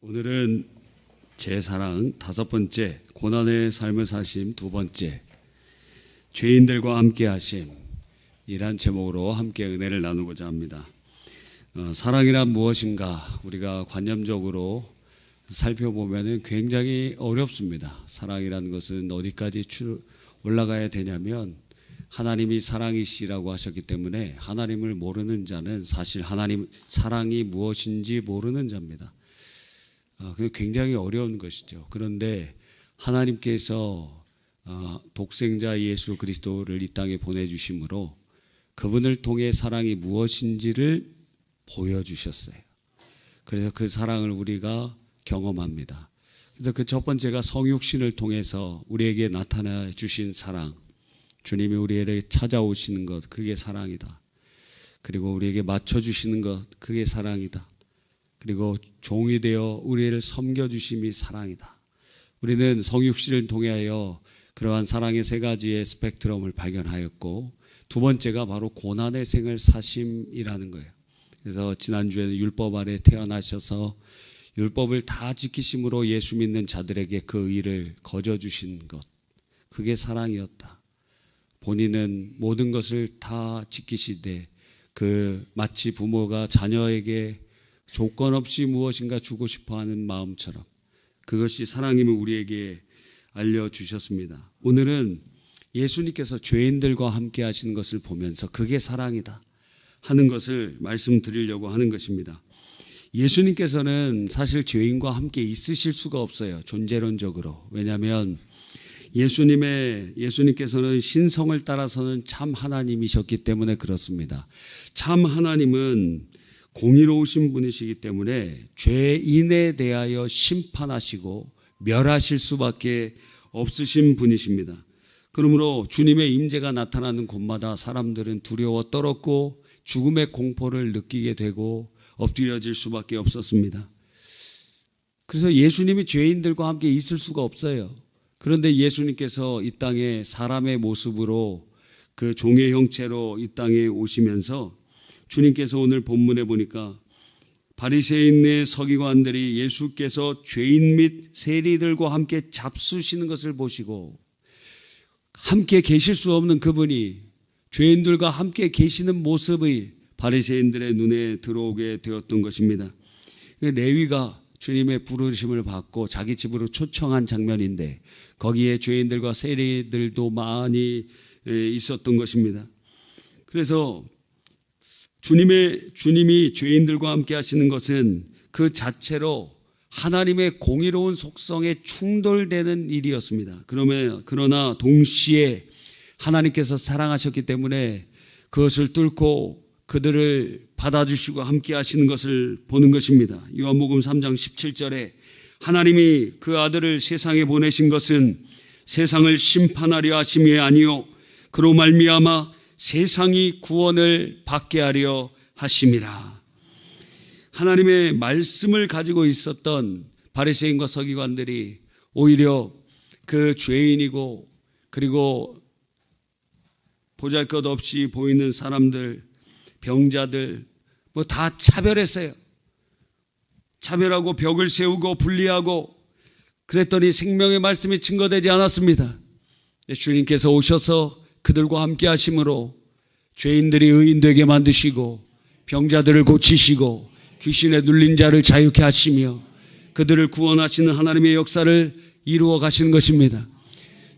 오늘은 제 사랑 5번째, 고난의 삶을 사심 2번째, 죄인들과 함께 하심 이란 제목으로 함께 은혜를 나누고자 합니다. 사랑이란 무엇인가 우리가 관념적으로 살펴보면 굉장히 어렵습니다. 사랑이란 것은 어디까지 올라가야 되냐면 하나님이 사랑이시라고 하셨기 때문에 하나님을 모르는 자는 사실 하나님 사랑이 무엇인지 모르는 자입니다. 굉장히 어려운 것이죠. 그런데 하나님께서 독생자 예수 그리스도를 이 땅에 보내주심으로 그분을 통해 사랑이 무엇인지를 보여주셨어요. 그래서 그 사랑을 우리가 경험합니다. 그래서 그 첫 번째가 성육신을 통해서 우리에게 나타나 주신 사랑, 주님이 우리에게 찾아오시는 것, 그게 사랑이다. 그리고 우리에게 맞춰주시는 것, 그게 사랑이다. 그리고 종이 되어 우리를 섬겨주심이 사랑이다. 우리는 성육신을 통하여 그러한 사랑의 3가지의 스펙트럼을 발견하였고, 2번째가 바로 고난의 생을 사심이라는 거예요. 그래서 지난주에는 율법 아래 태어나셔서 율법을 다 지키심으로 예수 믿는 자들에게 그 의를 거저주신 것, 그게 사랑이었다. 본인은 모든 것을 다 지키시되 마치 부모가 자녀에게 조건 없이 무엇인가 주고 싶어하는 마음처럼 그것이 사랑임을 우리에게 알려주셨습니다. 오늘은 예수님께서 죄인들과 함께 하시는 것을 보면서 그게 사랑이다 하는 것을 말씀드리려고 하는 것입니다. 예수님께서는 사실 죄인과 함께 있으실 수가 없어요. 존재론적으로. 왜냐하면 예수님께서는 신성을 따라서는 참 하나님이셨기 때문에 그렇습니다. 참 하나님은 공의로우신 분이시기 때문에 죄인에 대하여 심판하시고 멸하실 수밖에 없으신 분이십니다. 그러므로 주님의 임재가 나타나는 곳마다 사람들은 두려워 떨었고 죽음의 공포를 느끼게 되고 엎드려질 수밖에 없었습니다. 그래서 예수님이 죄인들과 함께 있을 수가 없어요. 그런데 예수님께서 이 땅에 사람의 모습으로 그 종의 형체로 이 땅에 오시면서 주님께서 오늘 본문에 보니까 바리새인의 서기관들이 예수께서 죄인 및 세리들과 함께 잡수시는 것을 보시고 함께 계실 수 없는 그분이 죄인들과 함께 계시는 모습이 바리새인들의 눈에 들어오게 되었던 것입니다. 레위가 주님의 부르심을 받고 자기 집으로 초청한 장면인데 거기에 죄인들과 세리들도 많이 있었던 것입니다. 그래서 주님이 죄인들과 함께 하시는 것은 그 자체로 하나님의 공의로운 속성에 충돌되는 일이었습니다. 그러나 동시에 하나님께서 사랑하셨기 때문에 그것을 뚫고 그들을 받아주시고 함께 하시는 것을 보는 것입니다. 요한복음 3장 17절에 하나님이 그 아들을 세상에 보내신 것은 세상을 심판하려 하심이 아니요 그로 말미암아 세상이 구원을 받게 하려 하심이라. 하나님의 말씀을 가지고 있었던 바리새인과 서기관들이 오히려 그 죄인이고 그리고 보잘것없이 보이는 사람들, 병자들 뭐 다 차별했어요. 차별하고 벽을 세우고 분리하고 그랬더니 생명의 말씀이 증거되지 않았습니다. 주님께서 오셔서 그들과 함께 하심으로 죄인들이 의인 되게 만드시고 병자들을 고치시고 귀신에 눌린 자를 자유케 하시며 그들을 구원하시는 하나님의 역사를 이루어 가시는 것입니다.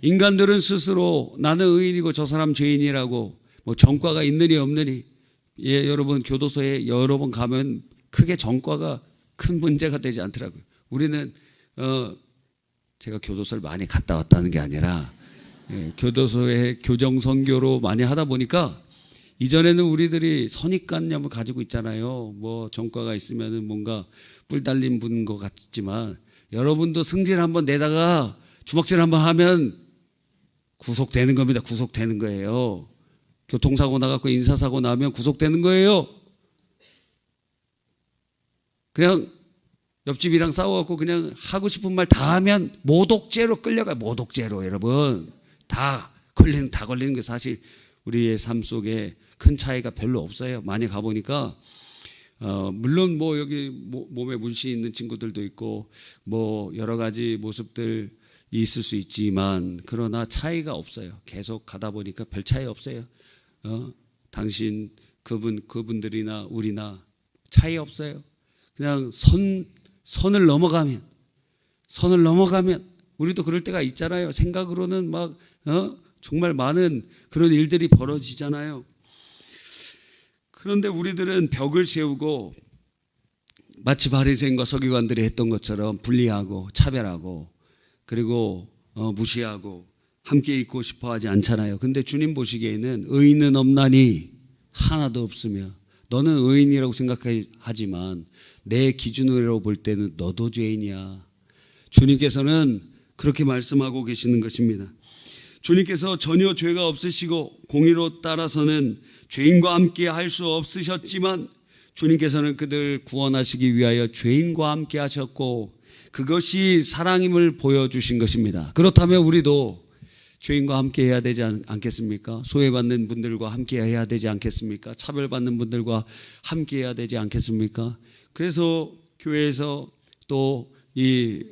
인간들은 스스로 나는 의인이고 저 사람 죄인이라고 뭐 전과가 있느니 없느니 여러분 교도소에 여러 번 가면 크게 전과가 큰 문제가 되지 않더라고요. 우리는 제가 교도소를 많이 갔다 왔다는 게 아니라 교도소에 교정선교로 많이 하다 보니까 이전에는 우리들이 선입관념을 가지고 있잖아요. 뭐 전과가 있으면은 뭔가 뿔 달린 분인 것 같지만 여러분도 승질 한번 내다가 주먹질 한번 하면 구속되는 겁니다. 구속되는 거예요. 교통사고 나갖고 인사사고 나면 구속되는 거예요. 그냥 옆집이랑 싸워갖고 그냥 하고 싶은 말 다 하면 모독죄로 끌려가요. 모독죄로 여러분. 다 걸리는 게 사실 우리의 삶 속에 큰 차이가 별로 없어요. 많이 가보니까 물론 뭐 여기 몸에 문신 있는 친구들도 있고 뭐 여러 가지 모습들이 있을 수 있지만 그러나 차이가 없어요. 계속 가다 보니까 별 차이 없어요. 당신 그분들이나 우리나 차이 없어요. 그냥 선을 넘어가면 우리도 그럴 때가 있잖아요. 생각으로는 막 정말 많은 그런 일들이 벌어지잖아요. 그런데 우리들은 벽을 세우고 마치 바리새인과 서기관들이 했던 것처럼 분리하고 차별하고 그리고 무시하고 함께 있고 싶어하지 않잖아요. 근데 주님 보시기에는 의인은 없나니 하나도 없으며 너는 의인이라고 생각하지만 내 기준으로 볼 때는 너도 죄인이야. 주님께서는 그렇게 말씀하고 계시는 것입니다. 주님께서 전혀 죄가 없으시고 공의로 따라서는 죄인과 함께 할 수 없으셨지만 주님께서는 그들 구원하시기 위하여 죄인과 함께 하셨고 그것이 사랑임을 보여주신 것입니다. 그렇다면 우리도 죄인과 함께 해야 되지 않겠습니까? 소외받는 분들과 함께 해야 되지 않겠습니까? 차별받는 분들과 함께 해야 되지 않겠습니까? 그래서 교회에서 또 이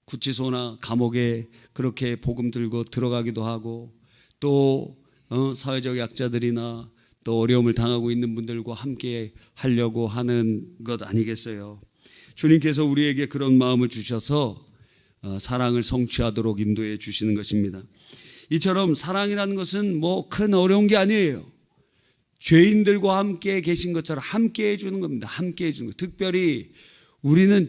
구치소나 감옥에 그렇게 복음 들고 들어가기도 하고 또 사회적 약자들이나 또 어려움을 당하고 있는 분들과 함께 하려고 하는 것 아니겠어요? 주님께서 우리에게 그런 마음을 주셔서 사랑을 성취하도록 인도해 주시는 것입니다. 이처럼 사랑이라는 것은 뭐 큰 어려운 게 아니에요. 죄인들과 함께 계신 것처럼 함께 해주는 겁니다. 함께 해주는 것. 특별히 우리는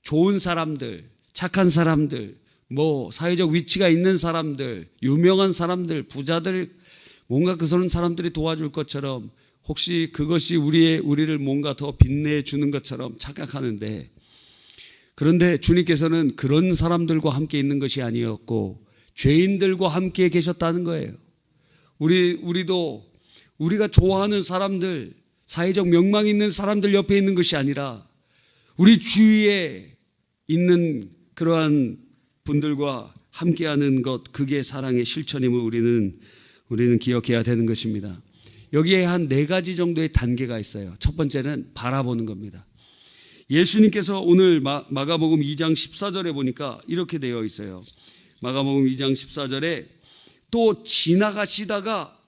좋은 사람들, 착한 사람들, 뭐 사회적 위치가 있는 사람들, 유명한 사람들, 부자들, 뭔가 그런 사람들이 도와줄 것처럼 혹시 그것이 우리를 뭔가 더 빛내주는 것처럼 착각하는데 그런데 주님께서는 그런 사람들과 함께 있는 것이 아니었고 죄인들과 함께 계셨다는 거예요. 우리도 우리가 좋아하는 사람들, 사회적 명망 있는 사람들 옆에 있는 것이 아니라 우리 주위에 있는 그러한 분들과 함께하는 것, 그게 사랑의 실천임을 우리는 기억해야 되는 것입니다. 여기에 한 4가지 정도의 단계가 있어요. 첫 번째는 바라보는 겁니다. 예수님께서 오늘 마가복음 2장 14절에 보니까 이렇게 되어 있어요. 마가복음 2장 14절에 또 지나가시다가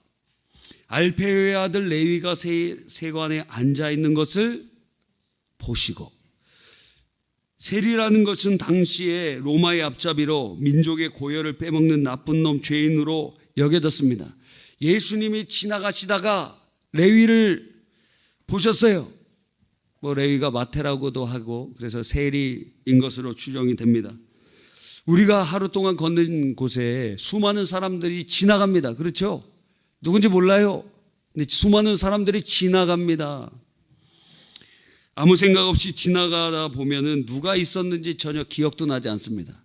알페오의 아들 레위가 세관에 앉아 있는 것을 보시고, 세리라는 것은 당시에 로마의 앞잡이로 민족의 고열을 빼먹는 나쁜 놈, 죄인으로 여겨졌습니다. 예수님이 지나가시다가 레위를 보셨어요. 뭐 레위가 마태라고도 하고 그래서 세리인 것으로 추정이 됩니다. 우리가 하루 동안 걷는 곳에 수많은 사람들이 지나갑니다. 그렇죠? 누군지 몰라요. 근데 수많은 사람들이 지나갑니다. 아무 생각 없이 지나가다 보면은 누가 있었는지 전혀 기억도 나지 않습니다.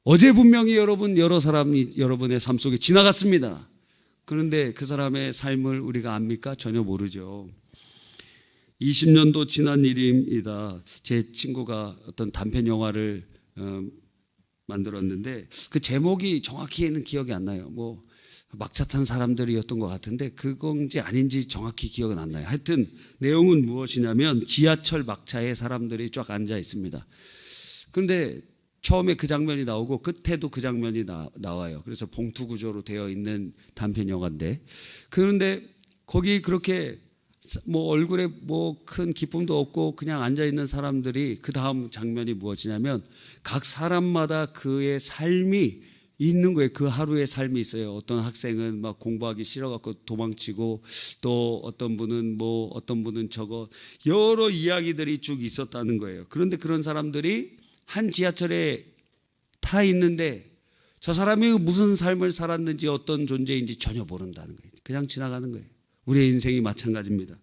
어제 분명히 여러 사람이 여러분의 삶 속에 지나갔습니다. 그런데 그 사람의 삶을 우리가 압니까? 전혀 모르죠. 20년도 지난 일입니다. 제 친구가 어떤 단편 영화를 만들었는데 그 제목이 정확히는 기억이 안 나요. 뭐 막차 탄 사람들이었던 것 같은데 그건지 아닌지 정확히 기억은 안 나요. 하여튼 내용은 무엇이냐면 지하철 막차에 사람들이 쫙 앉아 있습니다. 그런데 처음에 그 장면이 나오고 끝에도 그 장면이 나와요. 그래서 봉투 구조로 되어 있는 단편 영화인데, 그런데 거기 그렇게 뭐 얼굴에 뭐 큰 기쁨도 없고 그냥 앉아 있는 사람들이, 그 다음 장면이 무엇이냐면 각 사람마다 그의 삶이 있는 거예요. 그 하루의 삶이 있어요. 어떤 학생은 막 공부하기 싫어갖고 도망치고, 또 어떤 분은 저거 여러 이야기들이 쭉 있었다는 거예요. 그런데 그런 사람들이 한 지하철에 타 있는데 저 사람이 무슨 삶을 살았는지 어떤 존재인지 전혀 모른다는 거예요. 그냥 지나가는 거예요. 우리의 인생이 마찬가지입니다.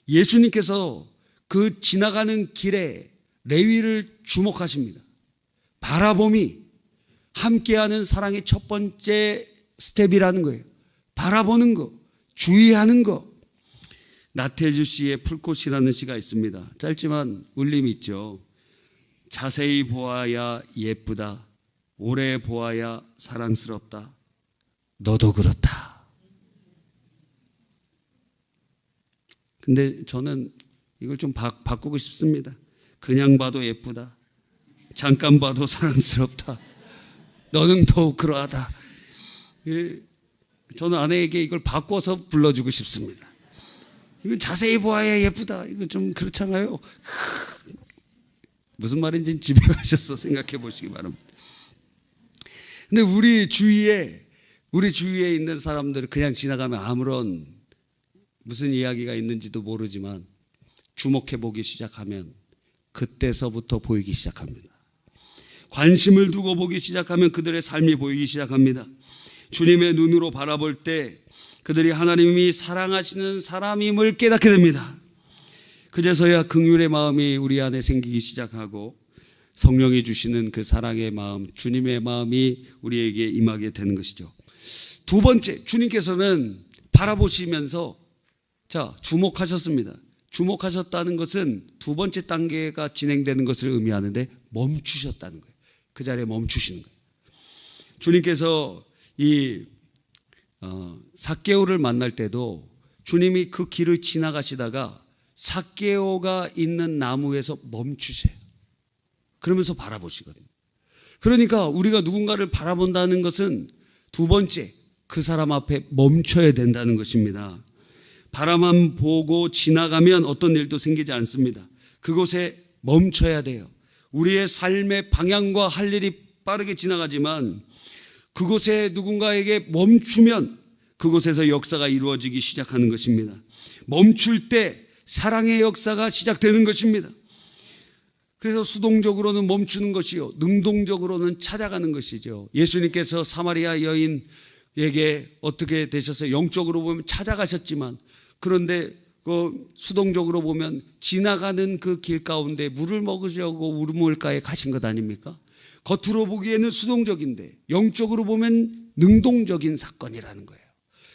예수님께서 그 지나가는 길에 레위를 주목하십니다. 바라봄이 함께하는 사랑의 첫 번째 스텝이라는 거예요. 바라보는 거, 주의하는 거. 나태주 씨의 풀꽃이라는 시가 있습니다. 짧지만 울림이 있죠. 자세히 보아야 예쁘다. 오래 보아야 사랑스럽다. 너도 그렇다. 근데 저는 이걸 좀 바꾸고 싶습니다. 그냥 봐도 예쁘다. 잠깐 봐도 사랑스럽다. 너는 더욱 그러하다. 저는 아내에게 이걸 바꿔서 불러주고 싶습니다. 이건 자세히 보아야 예쁘다. 이거 좀 그렇잖아요. 무슨 말인지 집에 가셔서 생각해 보시기 바랍니다. 근데 우리 주위에 있는 사람들은 그냥 지나가면 아무런 무슨 이야기가 있는지도 모르지만 주목해 보기 시작하면 그때서부터 보이기 시작합니다. 관심을 두고 보기 시작하면 그들의 삶이 보이기 시작합니다. 주님의 눈으로 바라볼 때 그들이 하나님이 사랑하시는 사람임을 깨닫게 됩니다. 그제서야 긍휼의 마음이 우리 안에 생기기 시작하고 성령이 주시는 그 사랑의 마음, 주님의 마음이 우리에게 임하게 되는 것이죠. 두 번째, 주님께서는 바라보시면서 주목하셨습니다. 주목하셨다는 것은 두 번째 단계가 진행되는 것을 의미하는데 멈추셨다는 거예요. 그 자리에 멈추시는 거예요. 주님께서 이 삭개오를 만날 때도 주님이 그 길을 지나가시다가 삭개오가 있는 나무에서 멈추세요. 그러면서 바라보시거든요. 그러니까 우리가 누군가를 바라본다는 것은 두 번째, 그 사람 앞에 멈춰야 된다는 것입니다. 바라만 보고 지나가면 어떤 일도 생기지 않습니다. 그곳에 멈춰야 돼요. 우리의 삶의 방향과 할 일이 빠르게 지나가지만 그곳에 누군가에게 멈추면 그곳에서 역사가 이루어지기 시작하는 것입니다. 멈출 때 사랑의 역사가 시작되는 것입니다. 그래서 수동적으로는 멈추는 것이요, 능동적으로는 찾아가는 것이죠. 예수님께서 사마리아 여인에게 어떻게 되셔서 영적으로 보면 찾아가셨지만, 그런데 그 수동적으로 보면 지나가는 그 길 가운데 물을 먹으려고 우물가에 가신 것 아닙니까? 겉으로 보기에는 수동적인데 영적으로 보면 능동적인 사건이라는 거예요.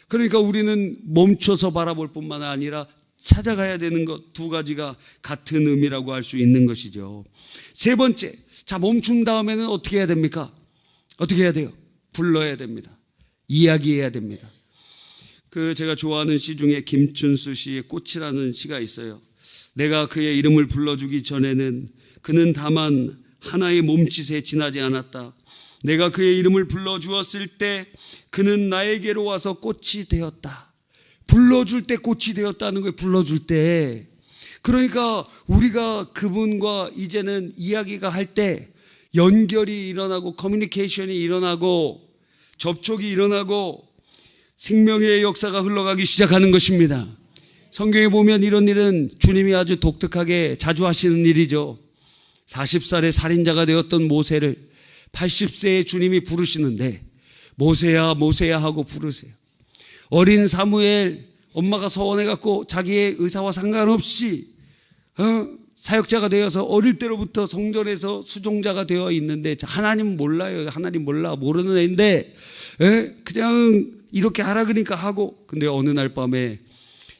그러니까 우리는 멈춰서 바라볼 뿐만 아니라 찾아가야 되는 것, 두 가지가 같은 의미라고 할 수 있는 것이죠. 세 번째, 멈춘 다음에는 어떻게 해야 됩니까? 어떻게 해야 돼요? 불러야 됩니다. 이야기해야 됩니다. 제가 좋아하는 시 중에 김춘수 씨의 꽃이라는 시가 있어요. 내가 그의 이름을 불러주기 전에는 그는 다만 하나의 몸짓에 지나지 않았다. 내가 그의 이름을 불러주었을 때 그는 나에게로 와서 꽃이 되었다. 불러줄 때 꽃이 되었다는 거예요. 불러줄 때. 그러니까 우리가 그분과 이제는 이야기가 할 때 연결이 일어나고 커뮤니케이션이 일어나고 접촉이 일어나고 생명의 역사가 흘러가기 시작하는 것입니다. 성경에 보면 이런 일은 주님이 아주 독특하게 자주 하시는 일이죠. 40살의 살인자가 되었던 모세를 80세에 주님이 부르시는데 모세야 모세야 하고 부르세요. 어린 사무엘, 엄마가 서원해갖고 자기의 의사와 상관없이 사역자가 되어서 어릴 때로부터 성전에서 수종자가 되어 있는데 하나님 몰라요. 하나님 몰라. 모르는 애인데 그냥 이렇게 하라 그러니까 하고, 근데 어느 날 밤에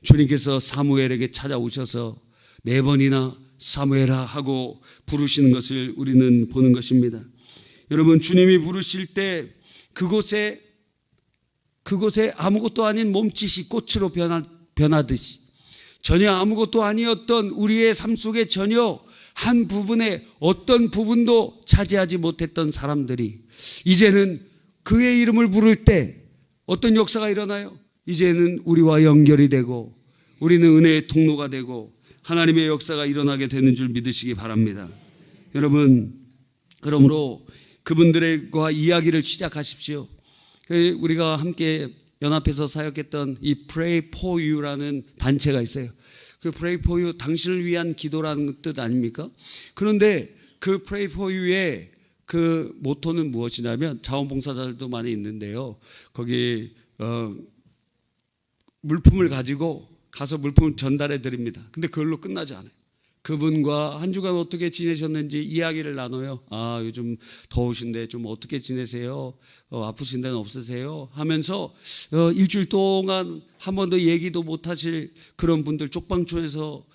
주님께서 사무엘에게 찾아오셔서 4번이나 사무엘아 하고 부르시는 것을 우리는 보는 것입니다. 여러분, 주님이 부르실 때 그곳에 아무것도 아닌 몸짓이 꽃으로 변하듯이 전혀 아무것도 아니었던 우리의 삶 속에 전혀 한 부분에 어떤 부분도 차지하지 못했던 사람들이 이제는 그의 이름을 부를 때 어떤 역사가 일어나요? 이제는 우리와 연결이 되고 우리는 은혜의 통로가 되고 하나님의 역사가 일어나게 되는 줄 믿으시기 바랍니다. 여러분, 그러므로 그분들과 이야기를 시작하십시오. 우리가 함께 연합해서 사역했던 이 Pray for You라는 단체가 있어요. 그 Pray for You, 당신을 위한 기도라는 뜻 아닙니까? 그런데 그 Pray for You의 그 모토는 무엇이냐면, 자원봉사자들도 많이 있는데요, 거기 물품을 가지고 가서 물품을 전달해 드립니다. 근데 그걸로 끝나지 않아요. 그분과 한 주간 어떻게 지내셨는지 이야기를 나눠요. 요즘 더우신데 좀 어떻게 지내세요? 아프신 데는 없으세요? 하면서 일주일 동안 한 번도 얘기도 못하실 그런 분들, 쪽방촌에서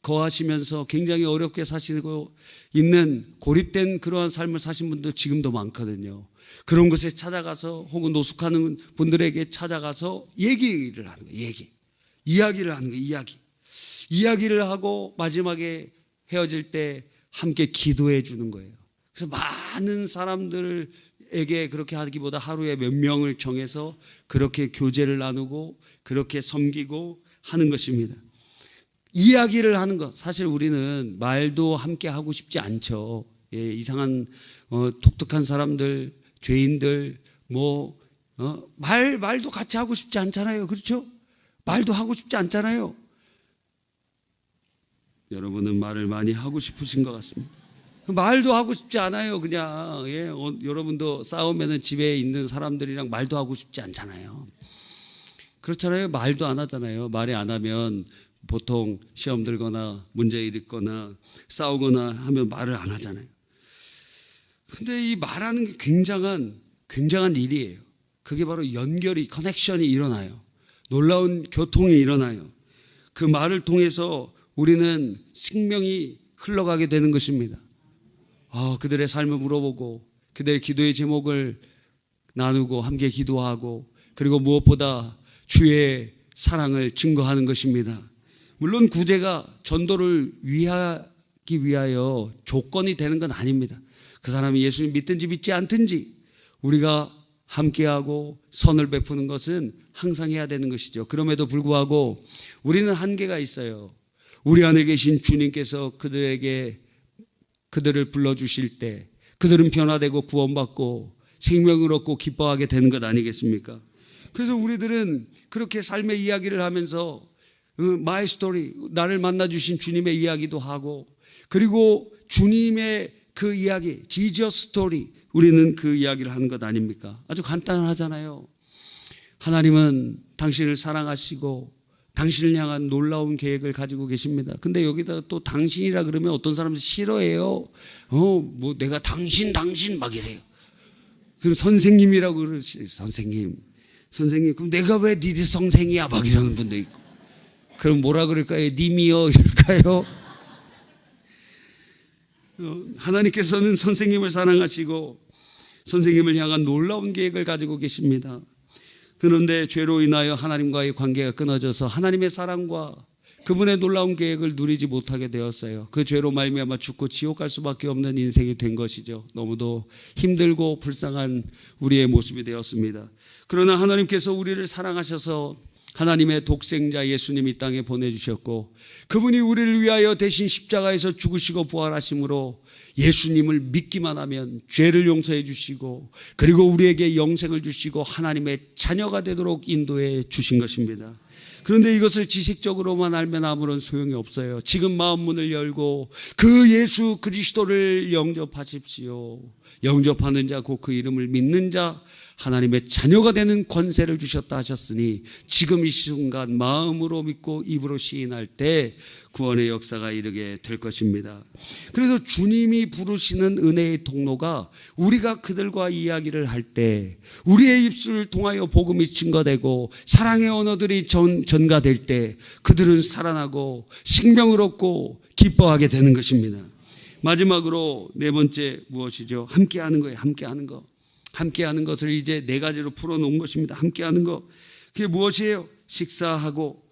거하시면서 굉장히 어렵게 사시고 있는 고립된 그러한 삶을 사신 분들 지금도 많거든요. 그런 곳에 찾아가서 혹은 노숙하는 분들에게 찾아가서 얘기를 하는 거예요. 이야기를 하는 거예요. 이야기를 하고 마지막에 헤어질 때 함께 기도해 주는 거예요. 그래서 많은 사람들에게 그렇게 하기보다 하루에 몇 명을 정해서 그렇게 교제를 나누고 그렇게 섬기고 하는 것입니다. 이야기를 하는 것, 사실 우리는 말도 함께 하고 싶지 않죠. 예, 이상한 독특한 사람들, 죄인들 말도 같이 하고 싶지 않잖아요. 그렇죠? 말도 하고 싶지 않잖아요. 여러분은 말을 많이 하고 싶으신 것 같습니다. 말도 하고 싶지 않아요. 그냥 여러분도 싸우면은 집에 있는 사람들이랑 말도 하고 싶지 않잖아요. 그렇잖아요. 말도 안 하잖아요. 말이 안 하면 보통 시험 들거나 문제 일으거나 싸우거나 하면 말을 안 하잖아요. 근데 이 말하는 게 굉장한 일이에요. 그게 바로 커넥션이 일어나요. 놀라운 교통이 일어나요. 그 말을 통해서 우리는 생명이 흘러가게 되는 것입니다. 그들의 삶을 물어보고 그들의 기도의 제목을 나누고 함께 기도하고 그리고 무엇보다 주의 사랑을 증거하는 것입니다. 물론 구제가 전도를 위하기 위하여 조건이 되는 건 아닙니다. 그 사람이 예수님 믿든지 믿지 않든지 우리가 함께하고 선을 베푸는 것은 항상 해야 되는 것이죠. 그럼에도 불구하고 우리는 한계가 있어요. 우리 안에 계신 주님께서 그들을 불러주실 때 그들은 변화되고 구원받고 생명을 얻고 기뻐하게 되는 것 아니겠습니까? 그래서 우리들은 그렇게 삶의 이야기를 하면서 마이 스토리, 나를 만나주신 주님의 이야기도 하고 그리고 주님의 그 이야기, 지저스 스토리, 우리는 그 이야기를 하는 것 아닙니까? 아주 간단하잖아요. 하나님은 당신을 사랑하시고 당신을 향한 놀라운 계획을 가지고 계십니다. 근데 여기다 또 당신이라 그러면 어떤 사람들 싫어해요. 내가 당신 막 이래요. 그럼 선생님이라고 그러시, 선생님. 그럼 내가 왜 니들 선생이야? 막 이러는 분도 있고. 그럼 뭐라 그럴까요? 님이요? 이럴까요? 하나님께서는 선생님을 사랑하시고 선생님을 향한 놀라운 계획을 가지고 계십니다. 그런데 죄로 인하여 하나님과의 관계가 끊어져서 하나님의 사랑과 그분의 놀라운 계획을 누리지 못하게 되었어요. 그 죄로 말미암아 죽고 지옥 갈 수밖에 없는 인생이 된 것이죠. 너무도 힘들고 불쌍한 우리의 모습이 되었습니다. 그러나 하나님께서 우리를 사랑하셔서 하나님의 독생자 예수님 이 땅에 보내주셨고 그분이 우리를 위하여 대신 십자가에서 죽으시고 부활하심으로 예수님을 믿기만 하면 죄를 용서해 주시고 그리고 우리에게 영생을 주시고 하나님의 자녀가 되도록 인도해 주신 것입니다. 그런데 이것을 지식적으로만 알면 아무런 소용이 없어요. 지금 마음 문을 열고 그 예수 그리스도를 영접하십시오. 영접하는 자 곧 그 이름을 믿는 자 하나님의 자녀가 되는 권세를 주셨다 하셨으니 지금 이 순간 마음으로 믿고 입으로 시인할 때 구원의 역사가 이르게 될 것입니다. 그래서 주님이 부르시는 은혜의 통로가 우리가 그들과 이야기를 할 때 우리의 입술을 통하여 복음이 증거되고 사랑의 언어들이 전가될 때 그들은 살아나고 생명을 얻고 기뻐하게 되는 것입니다. 마지막으로 네 번째 무엇이죠? 함께하는 거예요. 함께하는 것을 이제 네 가지로 풀어놓은 것입니다. 함께하는 것. 그게 무엇이에요? 식사하고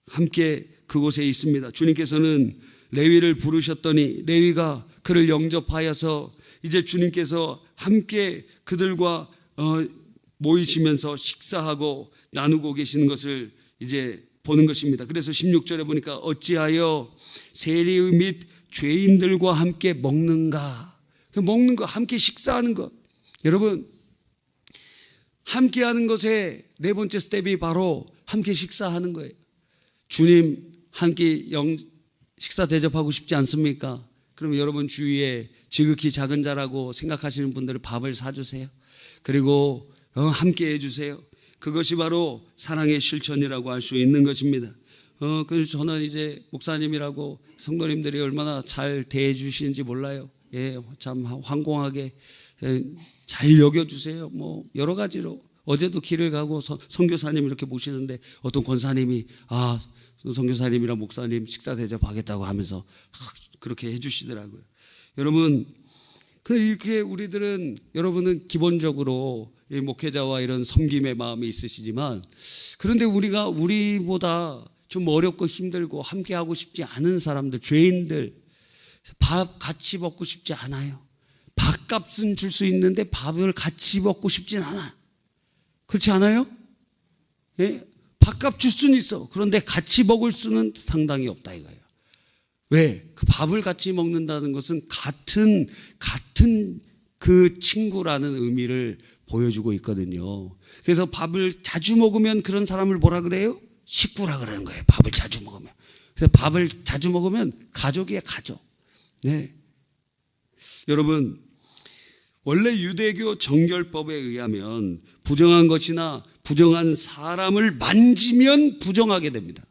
함께 그곳에 있습니다. 주님께서는 레위를 부르셨더니 레위가 그를 영접하여서 이제 주님께서 함께 그들과 모이시면서 식사하고 나누고 계시는 것을 이제 보는 것입니다. 그래서 16절에 보니까 어찌하여 세리 및 죄인들과 함께 먹는가? 먹는 것, 함께 식사하는 것. 여러분, 함께 하는 것의 네 번째 스텝이 바로 함께 식사하는 거예요. 주님 함께 식사 대접하고 싶지 않습니까? 그럼 여러분 주위에 지극히 작은 자라고 생각하시는 분들을 밥을 사주세요. 그리고 함께 해주세요. 그것이 바로 사랑의 실천이라고 할 수 있는 것입니다. 그래서 저는 이제 목사님이라고 성도님들이 얼마나 잘 대해 주시는지 몰라요. 참 황공하게 잘 여겨주세요. 여러 가지로 어제도 길을 가고 선교사님 이렇게 모시는데 어떤 권사님이 선교사님이랑 목사님 식사 대접하겠다고 하면서 그렇게 해주시더라고요. 여러분, 이렇게 여러분은 기본적으로 이 목회자와 이런 섬김의 마음이 있으시지만, 그런데 우리보다 좀 어렵고 힘들고 함께하고 싶지 않은 사람들, 죄인들, 밥 같이 먹고 싶지 않아요. 밥값은 줄 수 있는데 밥을 같이 먹고 싶진 않아. 그렇지 않아요? 예? 밥값 줄 수는 있어. 그런데 같이 먹을 수는 상당히 없다 이거예요. 왜? 그 밥을 같이 먹는다는 것은 같은 그 친구라는 의미를 보여주고 있거든요. 그래서 밥을 자주 먹으면 그런 사람을 뭐라 그래요? 식구라 그러는 거예요. 밥을 자주 먹으면. 그래서 밥을 자주 먹으면 가족이에요, 가족. 네. 여러분, 원래 유대교 정결법에 의하면 부정한 것이나 부정한 사람을 만지면 부정하게 됩니다.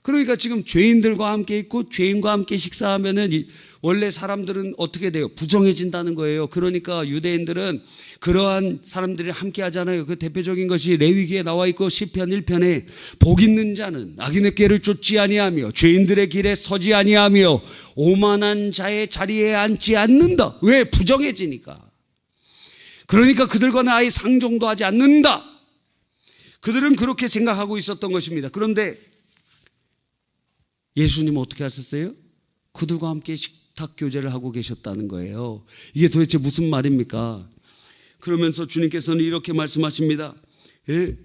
그러니까 지금 죄인들과 함께 있고 죄인과 함께 식사하면은 원래 사람들은 어떻게 돼요? 부정해진다는 거예요. 그러니까 유대인들은 그러한 사람들이 함께 하잖아요. 그 대표적인 것이 레위기에 나와 있고 시편 1편에 복 있는 자는 악인의 꾀를 쫓지 아니하며 죄인들의 길에 서지 아니하며 오만한 자의 자리에 앉지 않는다. 왜? 부정해지니까. 그러니까 그들과는 아예 상종도 하지 않는다. 그들은 그렇게 생각하고 있었던 것입니다. 그런데 예수님은 어떻게 하셨어요? 그들과 함께 식탁 교제를 하고 계셨다는 거예요. 이게 도대체 무슨 말입니까? 그러면서 주님께서는 이렇게 말씀하십니다. 예?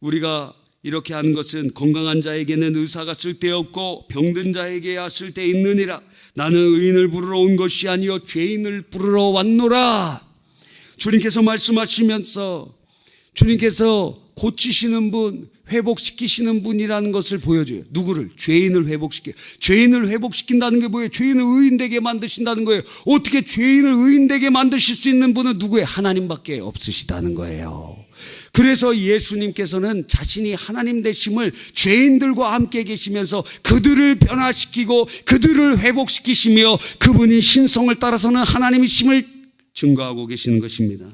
우리가 이렇게 하는 것은 건강한 자에게는 의사가 쓸데없고 병든 자에게야 쓸데있느니라. 나는 의인을 부르러 온 것이 아니요 죄인을 부르러 왔노라. 주님께서 말씀하시면서 주님께서 고치시는 분, 회복시키시는 분이라는 것을 보여줘요. 누구를? 죄인을 회복시켜요. 죄인을 회복시킨다는 게 뭐예요? 죄인을 의인되게 만드신다는 거예요. 어떻게 죄인을 의인되게 만드실 수 있는 분은 누구예요? 하나님밖에 없으시다는 거예요. 그래서 예수님께서는 자신이 하나님 되심을 죄인들과 함께 계시면서 그들을 변화시키고 그들을 회복시키시며 그분이 신성을 따라서는 하나님이심을 증거하고 계시는 것입니다.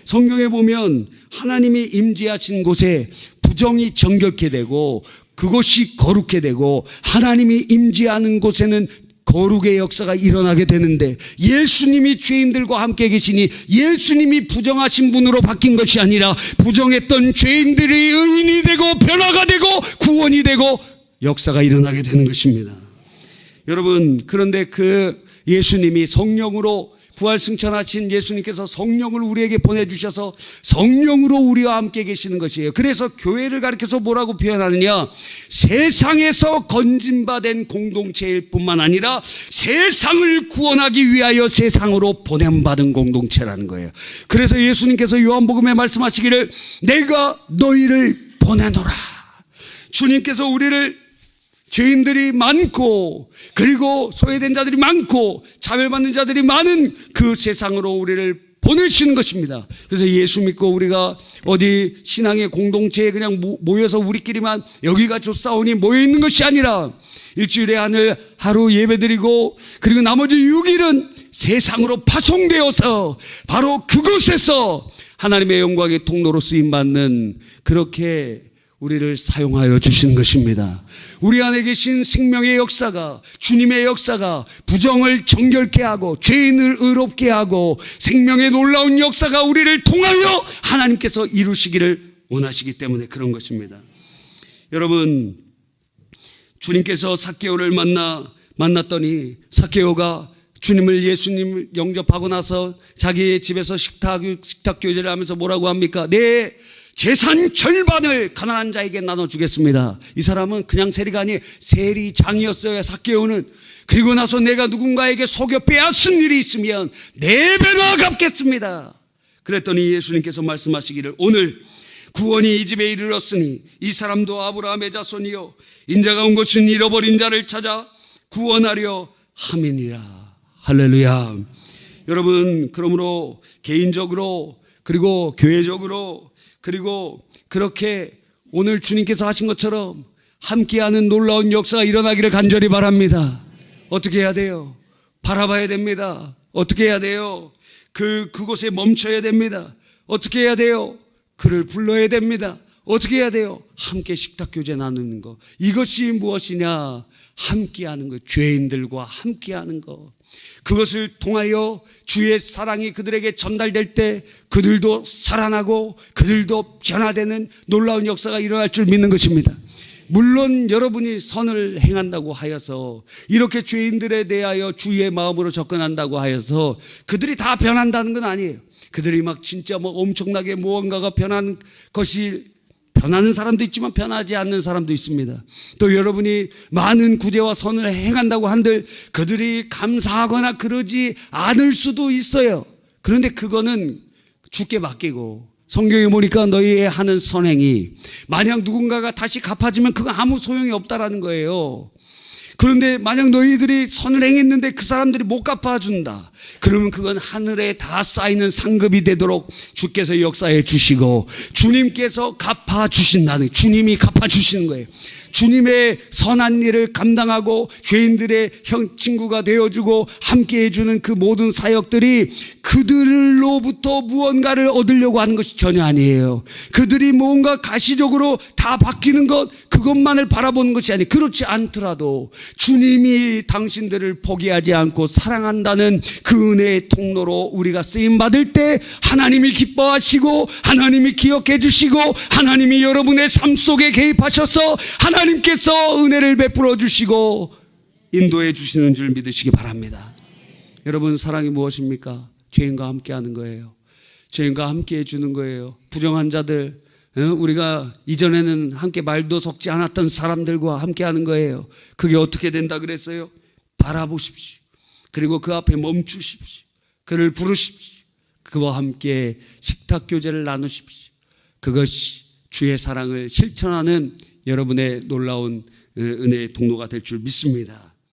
성경에 보면 하나님이 임재하신 곳에 부정이 정결케 되고 그곳이 거룩게 되고 하나님이 임재하는 곳에는 거룩의 역사가 일어나게 되는데 예수님이 죄인들과 함께 계시니 예수님이 부정하신 분으로 바뀐 것이 아니라 부정했던 죄인들이 의인이 되고 변화가 되고 구원이 되고 역사가 일어나게 되는 것입니다. 여러분, 그런데 그 예수님이 성령으로 부활승천하신 예수님께서 성령을 우리에게 보내주셔서 성령으로 우리와 함께 계시는 것이에요. 그래서 교회를 가리켜서 뭐라고 표현하느냐? 세상에서 건진받은 공동체일 뿐만 아니라 세상을 구원하기 위하여 세상으로 보냄받은 공동체라는 거예요. 그래서 예수님께서 요한복음에 말씀하시기를 내가 너희를 보내노라. 주님께서 우리를 죄인들이 많고 그리고 소외된 자들이 많고 차별받는 자들이 많은 그 세상으로 우리를 보내시는 것입니다. 그래서 예수 믿고 우리가 어디 신앙의 공동체에 그냥 모여서 우리끼리만 여기가 좋사오니 모여 있는 것이 아니라 일주일에 하루 예배드리고 그리고 나머지 6일은 세상으로 파송되어서 바로 그곳에서 하나님의 영광의 통로로 쓰임받는 그렇게 우리를 사용하여 주시는 것입니다. 우리 안에 계신 생명의 역사가 주님의 역사가 부정을 정결케 하고 죄인을 의롭게 하고 생명의 놀라운 역사가 우리를 통하여 하나님께서 이루시기를 원하시기 때문에 그런 것입니다. 여러분, 주님께서 삭개오를 만났더니 삭개오가 예수님을 영접하고 나서 자기의 집에서 식탁 교제를 하면서 뭐라고 합니까? 내 재산 절반을 가난한 자에게 나눠주겠습니다. 이 사람은 그냥 세리가 아니 세리장이었어요. 삭개오는. 그리고 나서 내가 누군가에게 속여 빼앗은 일이 있으면 4배나 갚겠습니다. 그랬더니 예수님께서 말씀하시기를 오늘 구원이 이 집에 이르렀으니 이 사람도 아브라함의 자손이요 인자가 온 것은 잃어버린 자를 찾아 구원하려 함이니라. 할렐루야. 여러분, 그러므로 개인적으로 그리고 교회적으로 그리고 그렇게 오늘 주님께서 하신 것처럼 함께하는 놀라운 역사가 일어나기를 간절히 바랍니다. 어떻게 해야 돼요? 바라봐야 됩니다. 어떻게 해야 돼요? 그곳에 멈춰야 됩니다. 어떻게 해야 돼요? 그를 불러야 됩니다. 어떻게 해야 돼요? 함께 식탁 교제 나누는 거. 이것이 무엇이냐? 함께하는 것, 죄인들과 함께하는 것. 그것을 통하여 주의 사랑이 그들에게 전달될 때 그들도 살아나고 그들도 변화되는 놀라운 역사가 일어날 줄 믿는 것입니다. 물론 여러분이 선을 행한다고 하여서, 이렇게 죄인들에 대하여 주의 마음으로 접근한다고 하여서 그들이 다 변한다는 건 아니에요. 그들이 막 진짜 엄청나게 무언가가 변한 것이, 변하는 사람도 있지만 변하지 않는 사람도 있습니다. 또 여러분이 많은 구제와 선을 행한다고 한들 그들이 감사하거나 그러지 않을 수도 있어요. 그런데 그거는 주께 맡기고, 성경에 보니까 너희의 하는 선행이 만약 누군가가 다시 갚아주면 그건 아무 소용이 없다라는 거예요. 그런데 만약 너희들이 선을 행했는데 그 사람들이 못 갚아준다, 그러면 그건 하늘에 다 쌓이는 상급이 되도록 주께서 역사해 주시고 주님께서 갚아주신다는, 주님이 갚아주시는 거예요. 주님의 선한 일을 감당하고 죄인들의 친구가 되어주고 함께 해주는 그 모든 사역들이 그들로부터 무언가를 얻으려고 하는 것이 전혀 아니에요. 그들이 뭔가 가시적으로 다 바뀌는 것, 그것만을 바라보는 것이 아니에요. 그렇지 않더라도 주님이 당신들을 포기하지 않고 사랑한다는 그 은혜의 통로로 우리가 쓰임받을 때 하나님이 기뻐하시고 하나님이 기억해 주시고 하나님이 여러분의 삶 속에 개입하셔서 하나님께서 은혜를 베풀어 주시고 인도해 주시는 줄 믿으시기 바랍니다. 여러분, 사랑이 무엇입니까? 죄인과 함께 하는 거예요. 죄인과 함께 해주는 거예요. 부정한 자들, 우리가 이전에는 함께 말도 섞지 않았던 사람들과 함께 하는 거예요. 그게 어떻게 된다 그랬어요? 바라보십시오. 그리고 그 앞에 멈추십시오. 그를 부르십시오. 그와 함께 식탁 교제를 나누십시오. 그것이 주의 사랑을 실천하는 여러분의 놀라운 은혜의 통로가 될 줄 믿습니다.